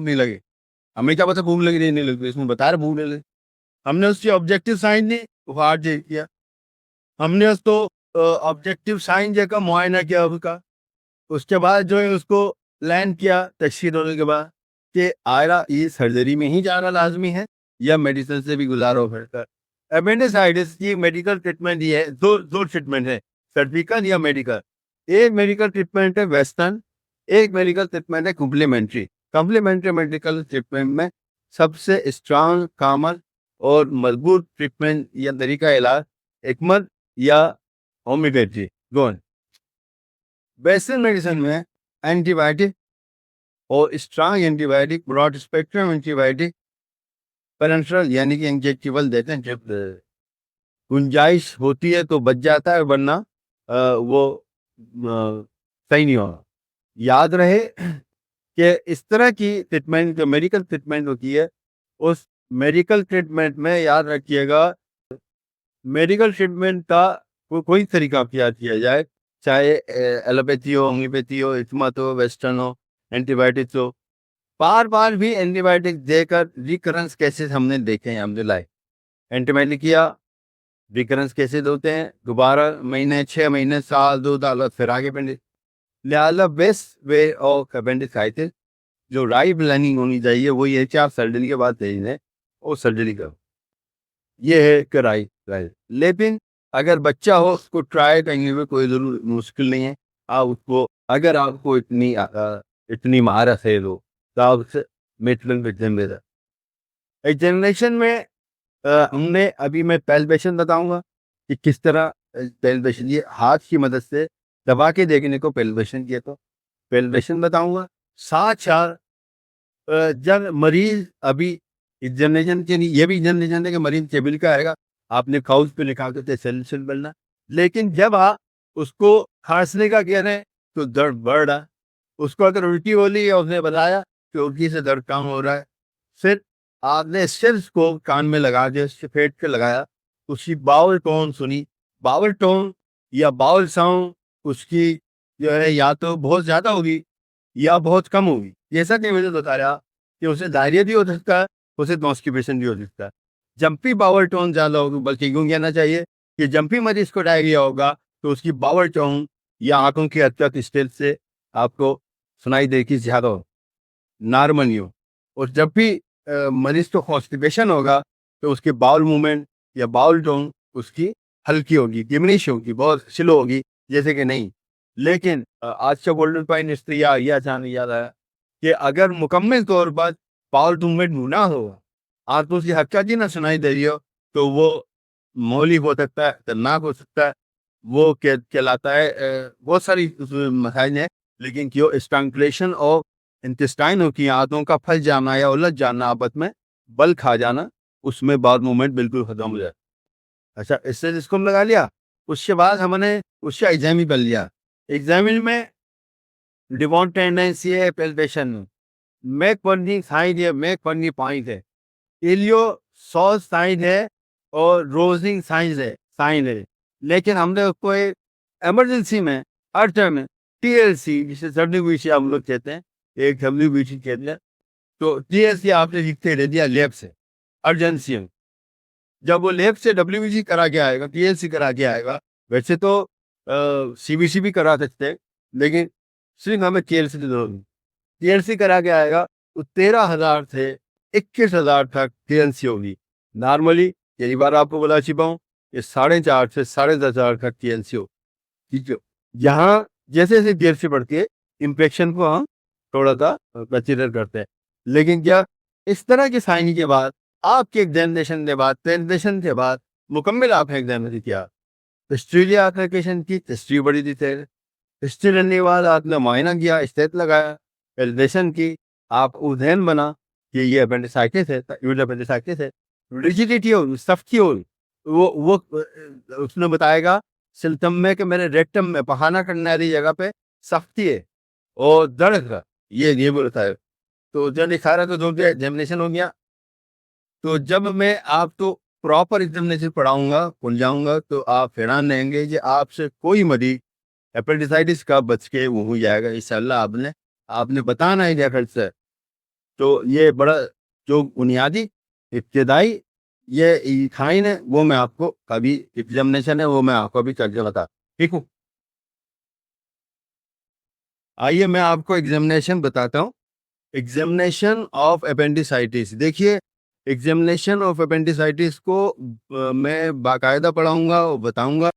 नहीं लगे। हमें क्या पता भूख लगी नहीं लगी, इसमें बता रहे भूख नहीं लगी। हमने उसकी ऑब्जेक्टिव साइन दी, वो हार्ट चेक किया, हमने उसको ऑब्जेक्टिव साइन देखा, मुआयना किया उसका, उसके बाद जो है उसको प्लान किया तशखीस होने के बाद कि आयरा ये सर्जरी में ही जाना लाजमी है या मेडिसिन से भी गुजारो फिर। अपेंडिसाइटिस की मेडिकल ट्रीटमेंट ये है, दो ट्रीटमेंट है, सर्जिकल या मेडिकल। एक मेडिकल ट्रीटमेंट है वेस्टर्न, एक मेडिकल ट्रीटमेंट है कॉम्प्लीमेंट्री। कॉम्प्लीमेंट्री मेडिकल ट्रीटमेंट में सबसे स्ट्रांग, कॉमन और मजबूत ट्रीटमेंट या तरीका इलाज हिकमत या होम्योपैथी दोनों। वेस्टर्न मेडिसिन में एंटीबायोटिक और strong antibiotic, broad spectrum antibiotic, parenteral यानी कि इंजेक्टेबल देते हैं, जब गुंजाइश होती है तो बच जाता है, वरना वो सही नहीं होगा। याद रहे कि इस तरह की ट्रीटमेंट जो मेडिकल ट्रीटमेंट होती है, उस मेडिकल ट्रीटमेंट में याद रखिएगा, मेडिकल ट्रीटमेंट का कोई तरीका अख्तियार किया जाए, चाहे एलोपैथी हो, होम्योपैथी हो, हिकमत हो, वेस्टर्न हो, एंटीबायोटिक्स हो, बार बार भी एंटीबायोटिक देकर रिकरेंस केसेस हमने देखे हैं। हमने लाए एंटीबायोटिक किया, रिकरेंस केसेस होते हैं, दोबारा महीने, 6 महीने, साल, 2 साल फिर आगे अपेंडिक्स। लिहाजा बेस्ट वे ऑफ अपेंडिसाइटिस जो राइट प्लानिंग होनी चाहिए वो ये कि आप सर्जरी के बाद तेज है और सर्जरी करो, ये है कराई राइट। लेकिन अगर बच्चा हो उसको ट्राई करने में कोई जरूर मुश्किल नहीं है। आप उसको, अगर आपको इतनी महारत है तो आप उससे मेटलन एग्जामिनेशन में हमने अभी मैं पैल्पेशन बताऊंगा कि किस तरह पैल्पेशन, ये हाथ की मदद से दबा के देखने को पैल्पेशन किया, तो पैल्पेशन बताऊंगा। साथ साथ जब मरीज अभी एग्जामिनेशन के लिए, ये भी एग्जामिनेशन है कि मरीज टेबल का आएगा, आपने काउच पे लिखा के सेल्यूशन बनना, लेकिन जब आप उसको खांसने का कह रहे हैं तो दर्द बढ़ रहा है, उसको अगर उल्टी हो ली या उसने बताया कि उल्टी से दर्द कम हो रहा है, फिर आपने सिर्फ को कान में लगा के उससे फेंट के लगाया, उसकी बाउल टोन सुनी, बाउल टोन या बाउल साउंड उसकी जो है या तो बहुत ज्यादा होगी या बहुत कम होगी। जैसा कि मुझे बताया कि उसे डायरिया भी हो सकता है, उसे कॉन्स्टिपेशन भी हो सकता है। जंपी बाउल टोन ज्यादा होगी, बल्कि यूं कहना चाहिए कि जंपी मरीज को डायरिया होगा तो उसकी बाउल टोन या आंखों की हरकत स्टेज से आपको सुनाई देगी ज्यादा हो, नॉर्मल हो। और जब भी मरीज को कॉन्स्टिपेशन होगा तो उसकी बाउल मूवमेंट या बाउल टोन उसकी हल्की होगी, डिमिनिश होगी, बहुत स्लो होगी, जैसे कि नहीं। लेकिन आज का गोल्डन पॉइंट इसलिए यह जाने याद आया कि अगर मुकम्मल तौर पर बाउल मूवमेंट ना हो, आप तो उसकी हरकत ही ना सुनाई दे रही हो, तो वो मौली हो सकता है, खतरनाक हो सकता है, वो कहलाता है बहुत सारी मसाइल है, लेकिन क्यों स्ट्रैंगुलेशन और इंटेस्टाइन हो की आंतों का फंस जाना या उलझ जाना, आपस में बल खा जाना, उसमें बाद मूवमेंट बिल्कुल खत्म हो जाए। अच्छा, इससे जिसको लगा लिया, उसके बाद हमने उसका एग्जाम ही कर लिया। एग्जामिन में डिवॉन टेंडेंसी है पेल्पेशन, मैक पन्नी साइन है, मैक पन्नी पॉइंट है, इलियो सॉस साइन है और रोजिंग साइन है। लेकिन हमने उसको एक इमरजेंसी में, अर्जन में, टीएलसी जिसे डब्ल्यूबीसी हम लोग कहते हैं, एक डब्ल्यूबीसी कहते हैं, तो टीएलसी आपने लिखते रह दिया लेफ्ट से अर्जेंसी में। जब वो लेफ्ट से डब्ल्यूबीसी करा के आएगा, टीएलसी करा के आएगा, वैसे तो सीबीसी भी करा सकते हैं, लेकिन सिर्फ हमें टीएलसी टीएलसी करा के आएगा तो 13,000 से 21,000 तक टीएलसी होगी नॉर्मली। यही बार आपको बता चुका हूँ, ये 4.5 से 10,500 तक टीएलसी हो। ठीक है, यहाँ जैसे जैसे टीएलसी बढ़ती है, इन्फेक्शन को हम थोड़ा सा कंसिडर करते हैं। लेकिन क्या इस तरह की साइनिंग के बाद, आपके एग्जामिनेशन के बाद, प्रेजेंटेशन के बाद मुकम्मल आपने एग्जामिनेशन किया, हिस्ट्री एप्लीकेशन की हिस्ट्री बड़ी डिटेल, हिस्ट्री लेने के बाद आपने मुआयना किया, स्टेट लगाया, कैलकुलेशन की, आप उधेन बना कि ये अपेंडिसाइटिस है, अपेंडिसाइटिस है, रिजिडिटी हो, सख्ती हो, वो उसने बताएगा सिम्टम में कि मेरे रेक्टम में पखाना करने वाली जगह पे सख्ती है और दर्द है, ये बोलता है। तो जब दिखा रहा तो जो एग्जामिनेशन हो गया, तो जब मैं आपको प्रॉपर एग्जामिनेशन पढ़ाऊंगा, खुल जाऊंगा, तो आप हैरान रहेंगे कि आपसे कोई मरीज एपेंडिसाइटिस का बच के वो हो जाएगा इंशाल्लाह। आपने बताना है क्या खर्च है। तो ये बड़ा जो बुनियादी इब्तदाई ये खाइन है, वो मैं आपको अभी एग्जामिनेशन है, वो मैं आपको अभी करके बता, ठीक हूँ। आइए मैं आपको एग्जामिनेशन बताता हूँ। एग्जामिनेशन ऑफ अपेंडिसाइटिस, देखिए एग्जामिनेशन ऑफ अपेंडिसाइटिस को मैं बाकायदा पढ़ाऊंगा और बताऊंगा।